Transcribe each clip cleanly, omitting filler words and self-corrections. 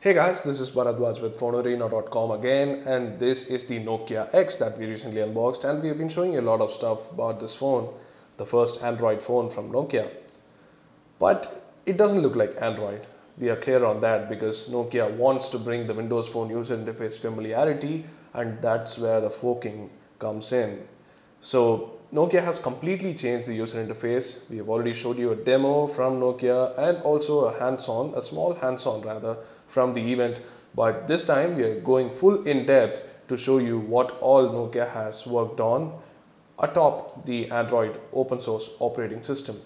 Hey guys, this is Bharadwaj with phonearena.com again, and this is the Nokia X that we recently unboxed, and we've been showing you a lot of stuff about this phone, the first Android phone from Nokia. But it doesn't look like Android. We are clear on that because Nokia wants to bring the Windows Phone user interface familiarity, and that's where the forking comes in. So Nokia has completely changed the user interface. We have already showed you a demo from Nokia and also a small hands-on rather, from the event. But this time we are going full in depth to show you what all Nokia has worked on atop the Android open source operating system.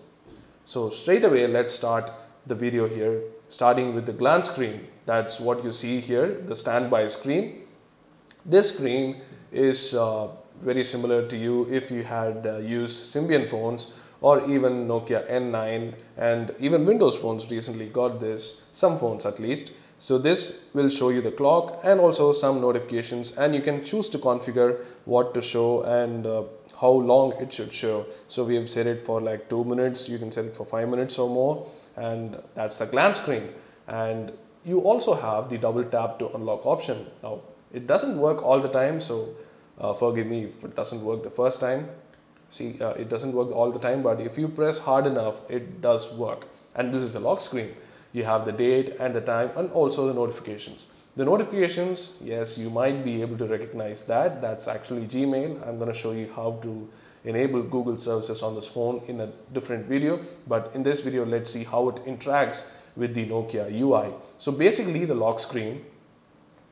So straight away, let's start the video here, starting with the glance screen. That's what you see here, the standby screen. This screen is very similar to you if you had used Symbian phones or even Nokia N9, and even Windows phones recently got this, some phones at least. So this will show you the clock and also some notifications, and you can choose to configure what to show and how long it should show. So we have set it for like 2 minutes, you can set it for 5 minutes or more, and that's the glance screen. And you also have the double tap to unlock option. Now it doesn't work all the time, so forgive me if it doesn't work the first time. See, it doesn't work all the time, but if you press hard enough, it does work. And this is a lock screen. You have the date and the time and also the notifications. The notifications, yes, you might be able to recognize that. That's actually Gmail. I'm going to show you how to enable Google services on this phone in a different video. But in this video, let's see how it interacts with the Nokia UI. So basically, the lock screen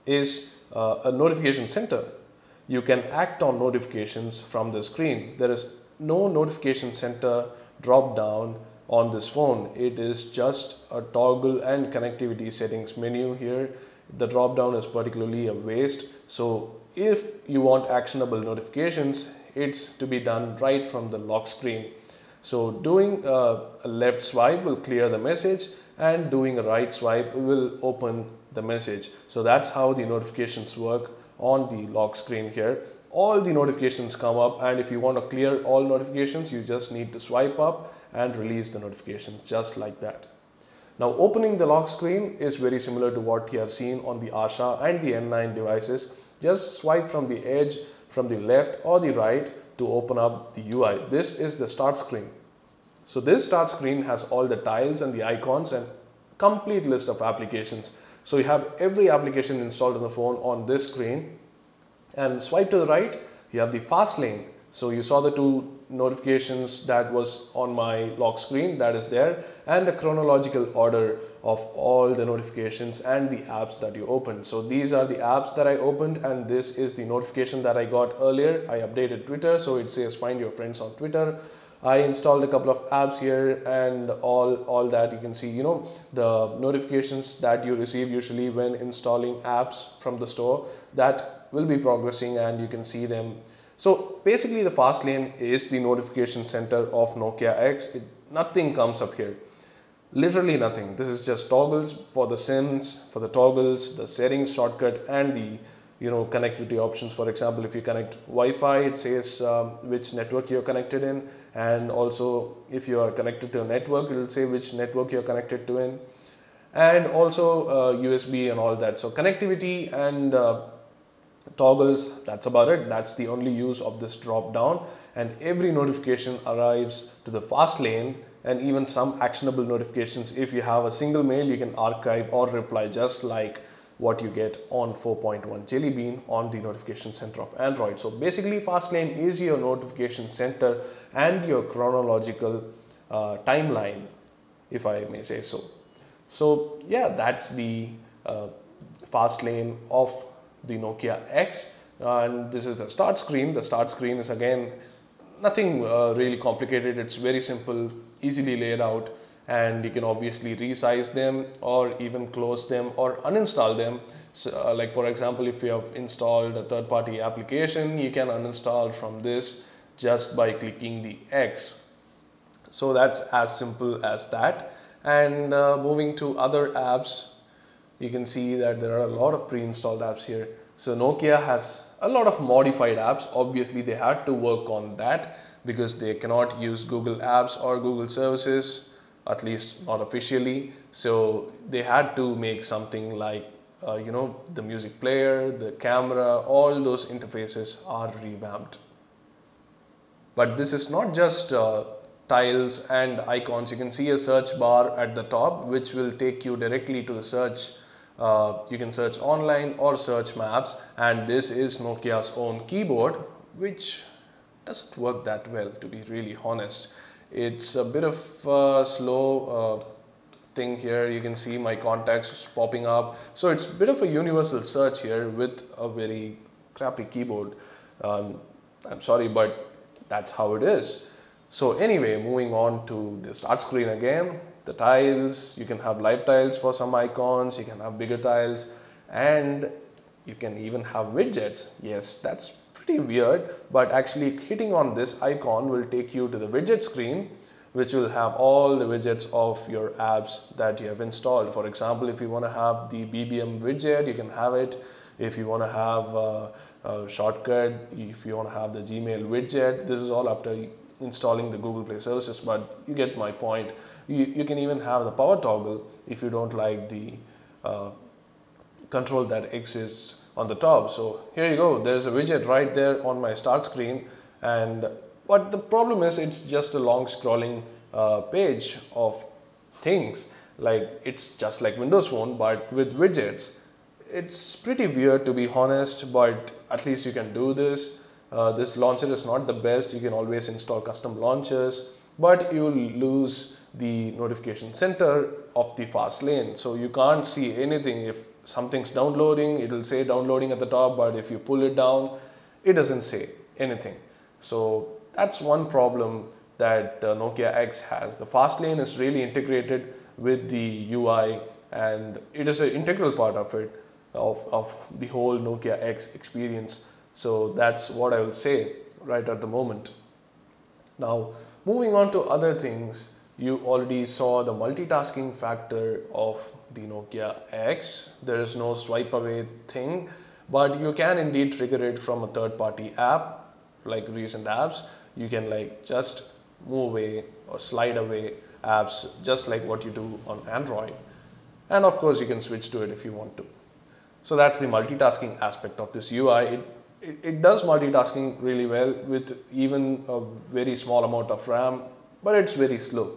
is a notification center. You can act on notifications from the screen. There is no notification center drop down on this phone. It is just a toggle and connectivity settings menu here. The drop down is particularly a waste. So if you want actionable notifications, it's to be done right from the lock screen. So doing a left swipe will clear the message, and doing a right swipe will open the message. So that's how the notifications work on the lock screen here. All the notifications come up, and if you want to clear all notifications, you just need to swipe up and release the notification just like that. Now opening the lock screen is very similar to what you have seen on the Asha and the N9 devices. Just swipe from the edge, from the left or the right to open up the UI. This is the start screen. So this start screen has all the tiles and the icons and complete list of applications. So you have every application installed on the phone on this screen. And swipe to the right, you have the Fastlane. So you saw the two notifications that was on my lock screen, that is there, and the chronological order of all the notifications and the apps that you opened. So these are the apps that I opened, and this is the notification that I got earlier. I updated Twitter, so it says find your friends on Twitter. I installed a couple of apps here, and all that you can see, you know, the notifications that you receive usually when installing apps from the store, that will be progressing and you can see them. So basically the Fastlane is the notification center of Nokia X. Nothing comes up here. Literally nothing. This is just toggles for the SIMs, for the toggles, the settings shortcut, and the connectivity options. For example, if you connect Wi-Fi, it says which network you're connected in, and also if you are connected to a network, it will say which network you're connected to in, and also USB and all that. So connectivity and toggles, that's about it. That's the only use of this drop down, and every notification arrives to the fast lane, and even some actionable notifications. If you have a single mail, you can archive or reply just like what you get on 4.1 Jelly Bean on the notification center of Android. So basically Fastlane is your notification center and your chronological timeline, if I may say so. So yeah, that's the Fastlane of the Nokia X, and this is the start screen. The start screen is again nothing really complicated. It's very simple, easily laid out, and you can obviously resize them or even close them or uninstall them. So, like for example, if you have installed a third-party application, you can uninstall from this just by clicking the X. So that's as simple as that. And moving to other apps, you can see that there are a lot of pre-installed apps here. So Nokia has a lot of modified apps. Obviously they had to work on that because they cannot use Google apps or Google services at least not officially. So they had to make something like, the music player, the camera, all those interfaces are revamped. But this is not just tiles and icons. You can see a search bar at the top, which will take you directly to the search. You can search online or search maps, and this is Nokia's own keyboard, which doesn't work that well, to be really honest. It's a bit of a slow thing here. You can see my contacts popping up. So it's a bit of a universal search here with a very crappy keyboard. I'm sorry, but that's how it is. So anyway, moving on to the start screen again. The tiles, you can have live tiles for some icons, you can have bigger tiles, and you can even have widgets. Yes, that's pretty weird, but actually hitting on this icon will take you to the widget screen, which will have all the widgets of your apps that you have installed. For example, if you want to have the BBM widget, you can have it. If you want to have a shortcut, if you want to have the Gmail widget, this is all after installing the Google Play services, but you get my point. You can even have the power toggle if you don't like the control that exists on the top. So here you go, there's a widget right there on my start screen, and but the problem is it's just a long scrolling page of things. Like, it's just like Windows Phone but with widgets. It's pretty weird, to be honest, but at least you can do this. This launcher is not the best. You can always install custom launchers, but you will lose the notification center of the Fastlane. So you can't see anything. If something's downloading, it will say downloading at the top, but if you pull it down, it doesn't say anything. So that's one problem that Nokia X has. The Fastlane is really integrated with the UI, and it is an integral part of it, of the whole Nokia X experience. So that's what I will say right at the moment. Now, moving on to other things, you already saw the multitasking factor of the Nokia X. There is no swipe away thing, but you can indeed trigger it from a third-party app, like recent apps. You can like just move away or slide away apps, just like what you do on Android. And of course, you can switch to it if you want to. So that's the multitasking aspect of this UI. It does multitasking really well with even a very small amount of RAM, but it's very slow.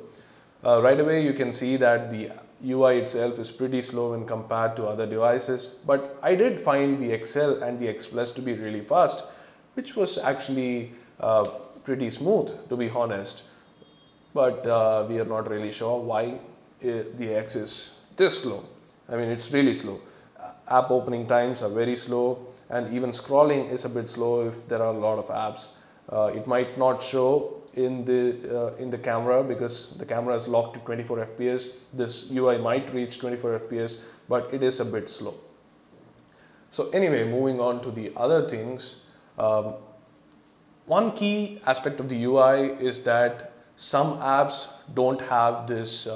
Right away you can see that the UI itself is pretty slow when compared to other devices, but I did find the XL and the X Plus to be really fast, which was actually pretty smooth, to be honest. But we are not really sure why the X is this slow. I mean, it's really slow. App opening times are very slow, and even scrolling is a bit slow if there are a lot of apps. It might not show in the camera because the camera is locked to 24 FPS. This UI might reach 24 FPS, but it is a bit slow. So anyway, moving on to the other things. One key aspect of the UI is that some apps don't have this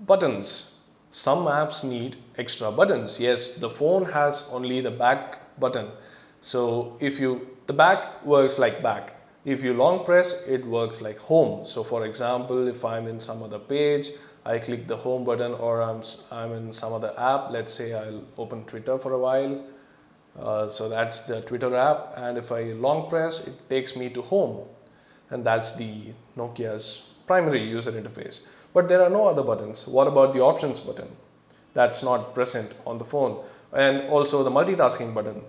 buttons. Some apps need extra buttons. Yes, the phone has only the back button. So the back works like back. If you long press, it works like home. So for example, if I'm in some other page, I click the home button, or I'm in some other app. Let's say I'll open Twitter for a while. So that's the Twitter app, and if I long press, it takes me to home, and that's the Nokia's primary user interface. But there are no other buttons. What about the options button? That's not present on the phone. And also the multitasking button,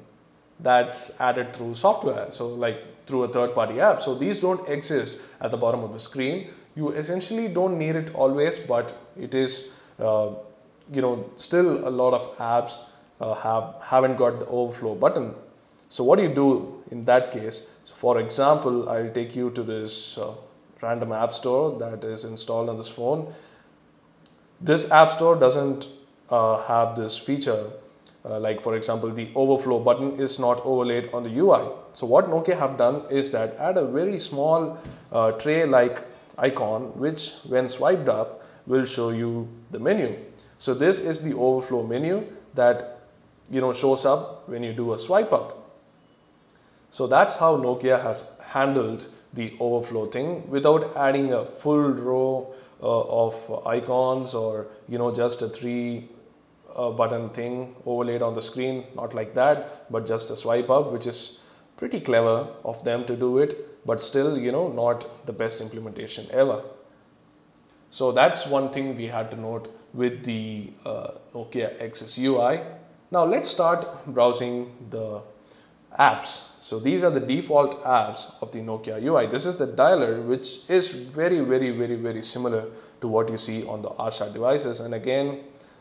that's added through software, so like through a third-party app. So these don't exist at the bottom of the screen. You essentially don't need it always, but it is still a lot of apps haven't got the overflow button. So what do you do in that case? So for example, I'll take you to this random app store that is installed on this phone. This app store doesn't have this feature. Like for example, the overflow button is not overlaid on the UI. So what Nokia have done is that add a very small tray-like icon, which when swiped up will show you the menu. So this is the overflow menu that shows up when you do a swipe up. So that's how Nokia has handled the overflow thing without adding a full row of icons, or just a three button thing overlaid on the screen. Not like that, but just a swipe up, which is pretty clever of them to do it, but still not the best implementation ever. So that's one thing we had to note with the Nokia X's UI. Now let's start browsing the apps. So these are the default apps of the Nokia UI. This is the dialer, which is very similar to what you see on the Asha devices. And again,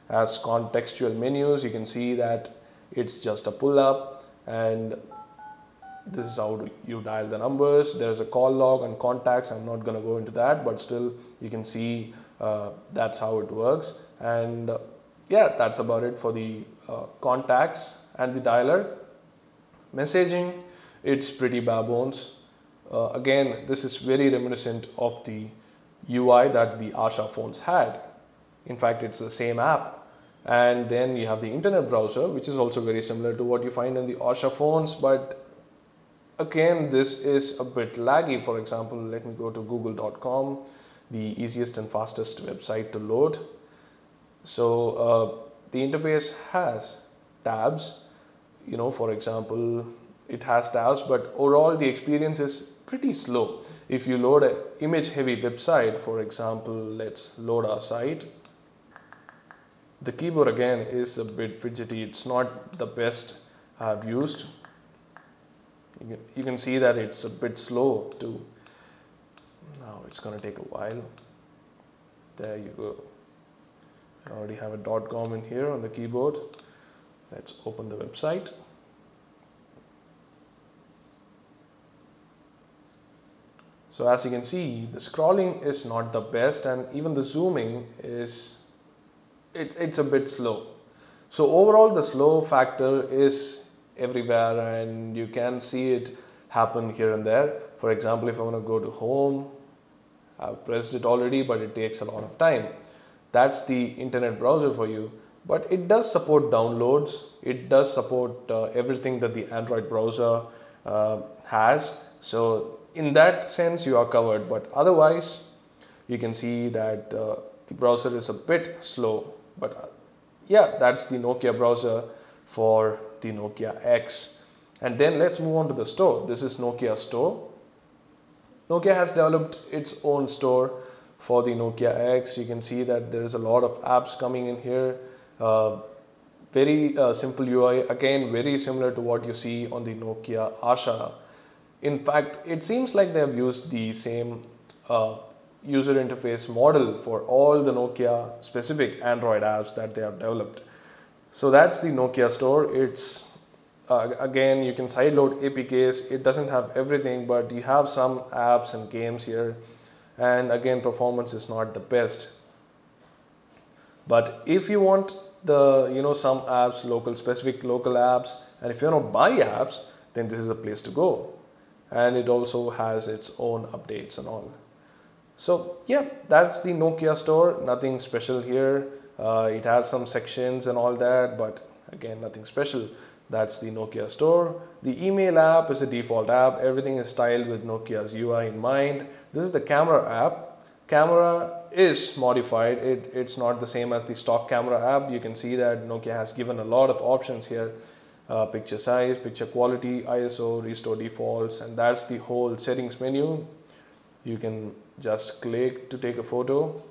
as contextual menus, you can see that it's just a pull up, and this is how you dial the numbers. There's a call log and contacts. I'm not going to go into that, but still you can see that's how it works. And yeah, that's about it for the contacts and the dialer. Messaging, it's pretty bare bones. Again, this is very reminiscent of the UI that the Asha phones had. In fact, it's the same app. And then you have the internet browser, which is also very similar to what you find in the Asha phones, but again, this is a bit laggy. For example, let me go to google.com, the easiest and fastest website to load. So the interface has tabs, for example, it has tabs, but overall the experience is pretty slow. If you load an image heavy website, for example, let's load our site. The keyboard again is a bit fidgety. It's not the best I've used. You can see that it's a bit slow too. Now it's going to take a while. There you go. I already have a .com in here on the keyboard. Let's open the website. So as you can see, the scrolling is not the best, and even the zooming is it's a bit slow. So overall the slow factor is everywhere, and you can see it happen here and there. For example, if I want to go to home, I've pressed it already, but it takes a lot of time. That's the internet browser for you. But it does support downloads. It does support everything that the Android browser has. So in that sense, you are covered. But otherwise, you can see that the browser is a bit slow. But yeah, that's the Nokia browser for the Nokia X. And then let's move on to the store. This is Nokia Store. Nokia has developed its own store for the Nokia X. You can see that there is a lot of apps coming in here. Very simple UI, again very similar to what you see on the Nokia Asha. In fact, it seems like they have used the same user interface model for all the Nokia specific Android apps that they have developed. So that's the Nokia store. It's again, you can sideload APKs. It doesn't have everything, but you have some apps and games here. And again, performance is not the best. But if you want the some apps, specific local apps, and if you want to buy apps, then this is a place to go. And it also has its own updates and all. So yeah, that's the Nokia store. Nothing special here. It has some sections and all that, but again, nothing special. That's the Nokia store. The email app is a default app. Everything is styled with Nokia's UI in mind. This is the camera app. Camera is modified. It's not the same as the stock camera app. You can see that Nokia has given a lot of options here. Picture size, picture quality, ISO, restore defaults, and that's the whole settings menu. You can just click to take a photo,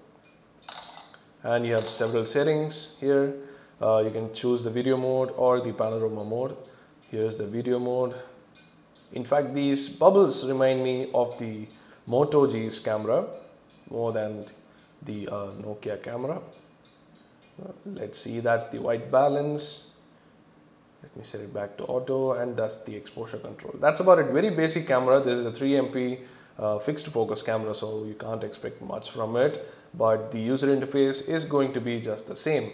and you have several settings here. You can choose the video mode or the panorama mode. Here's the video mode. In fact, these bubbles remind me of the Moto G's camera more than the Nokia camera. Let's see, that's the white balance. Let me set it back to auto, and that's the exposure control. That's about it. Very basic camera. This is a 3MP fixed focus camera, so you can't expect much from it, but the user interface is going to be just the same.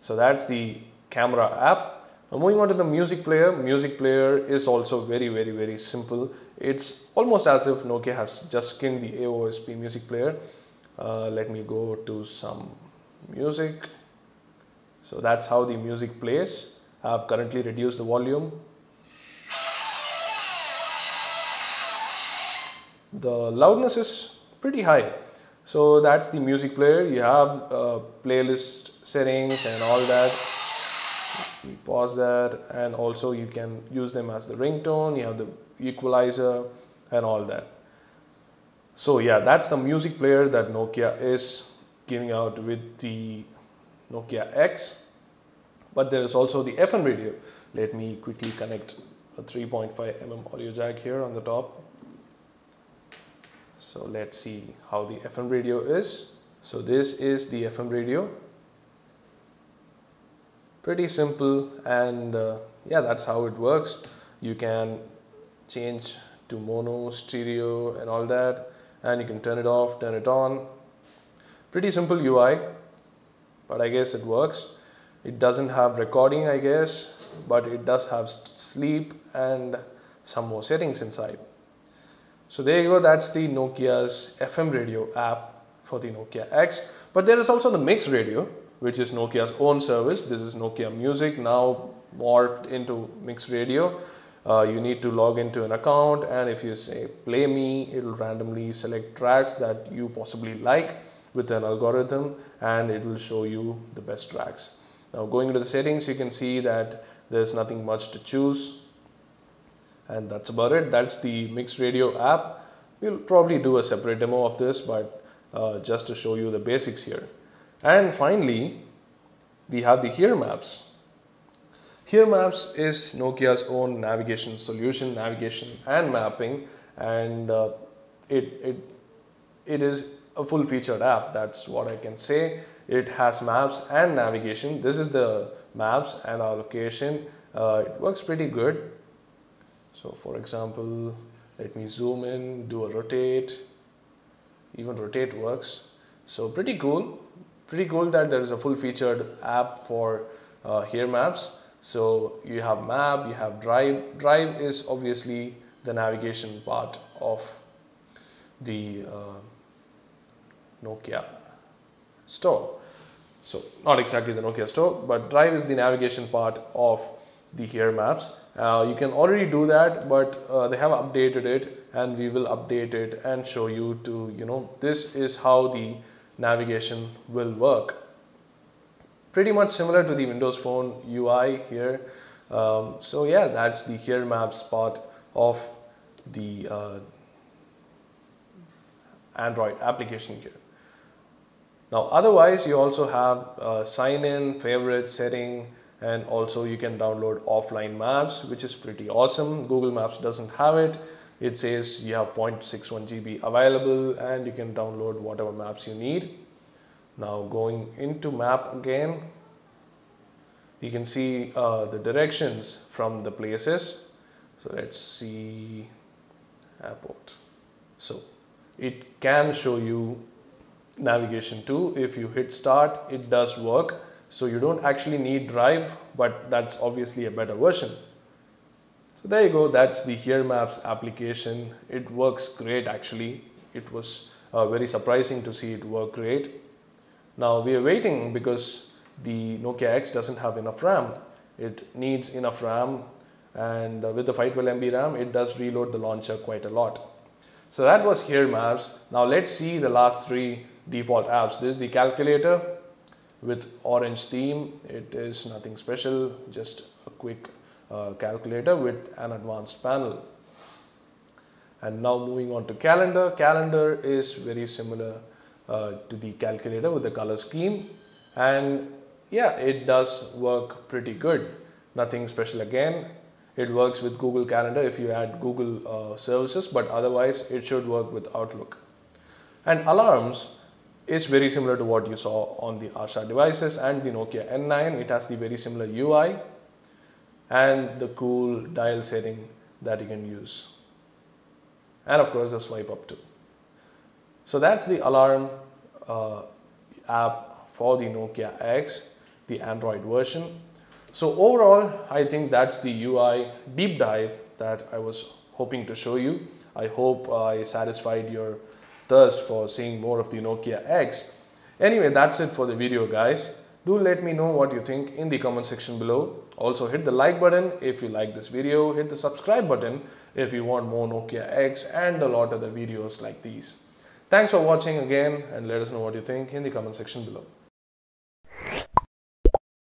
So that's the camera app. Now moving on to the music player. Music player is also very simple. It's almost as if Nokia has just skinned the AOSP music player. Let me go to some music. So that's how the music plays. I've currently reduced the volume. the loudness is pretty high. So that's the music player. You have playlist settings and all that. We pause that, and also you can use them as the ringtone. You have the equalizer and all that. So yeah, that's the music player that Nokia is giving out with the Nokia X. But there is also the FM radio. Let me quickly connect a 3.5 mm audio jack here on the top. So let's see how the FM radio is. So this is the FM radio. Pretty simple, and yeah, that's how it works. You can change to mono, stereo and all that, and you can turn it off, turn it on. Pretty simple UI, but I guess it works. It doesn't have recording, I guess, but it does have sleep and some more settings inside. So there you go, that's the Nokia's FM radio app for the Nokia X. But there is also the mix radio, which is Nokia's own service. This is Nokia Music, now morphed into mix radio. You need to log into an account, and if you say play me, it will randomly select tracks that you possibly like with an algorithm, and it will show you the best tracks. Now going into the settings, you can see that there's nothing much to choose, and that's about it. That's the mix radio app. We'll probably do a separate demo of this, but just to show you the basics here. And finally, we have the Here Maps. Here Maps is Nokia's own navigation solution, navigation and mapping, and it is a full-featured app. That's what I can say. It has maps and navigation. This is the maps and our location. It works pretty good. So for example, let me zoom in, do a rotate. Even rotate works. So pretty cool. Pretty cool that there is a full-featured app for Here Maps. So you have map, you have drive. Drive is obviously the navigation part of the Nokia store. So not exactly the Nokia store, but drive is the navigation part of the Here Maps. You can already do that, but they have updated it, and we will update it and show you to, this is how the navigation will work. Pretty much similar to the Windows Phone UI here. So yeah, that's the Here Maps part of the Android application here. Now otherwise, you also have sign in, favorite setting, and also you can download offline maps, which is pretty awesome. Google Maps doesn't have it. It says you have 0.61 GB available, and you can download whatever maps you need. Now going into map again, you can see the directions from the places. So let's see airport. So it can show you navigation too. If you hit start, it does work. So you don't actually need drive, but that's obviously a better version. So there you go, that's the Here Maps application. It works great actually. It was very surprising to see it work great. Now we are waiting because the Nokia X doesn't have enough RAM. It needs enough RAM, and with the 512 MB RAM, it does reload the launcher quite a lot. So that was Here Maps. Now let's see the last three default apps. This is the calculator with orange theme. It is nothing special, just a quick calculator with an advanced panel. And now moving on to calendar. Calendar is very similar to the calculator with the color scheme, and yeah, it does work pretty good. Nothing special again. It works with Google Calendar if you add Google services, but otherwise it should work with Outlook. And alarms is very similar to what you saw on the Asha devices and the Nokia N9. It has the very similar UI and the cool dial setting that you can use, and of course the swipe up too. So that's the alarm app for the Nokia X, the Android version. So overall, I think that's the UI deep dive that I was hoping to show you. I hope I satisfied your thirst for seeing more of the Nokia X. Anyway, that's it for the video, guys. Do let me know what you think in the comment section below. Also hit the like button if you like this video, hit the subscribe button if you want more Nokia X and a lot of other videos like these. Thanks for watching again, and let us know what you think in the comment section below.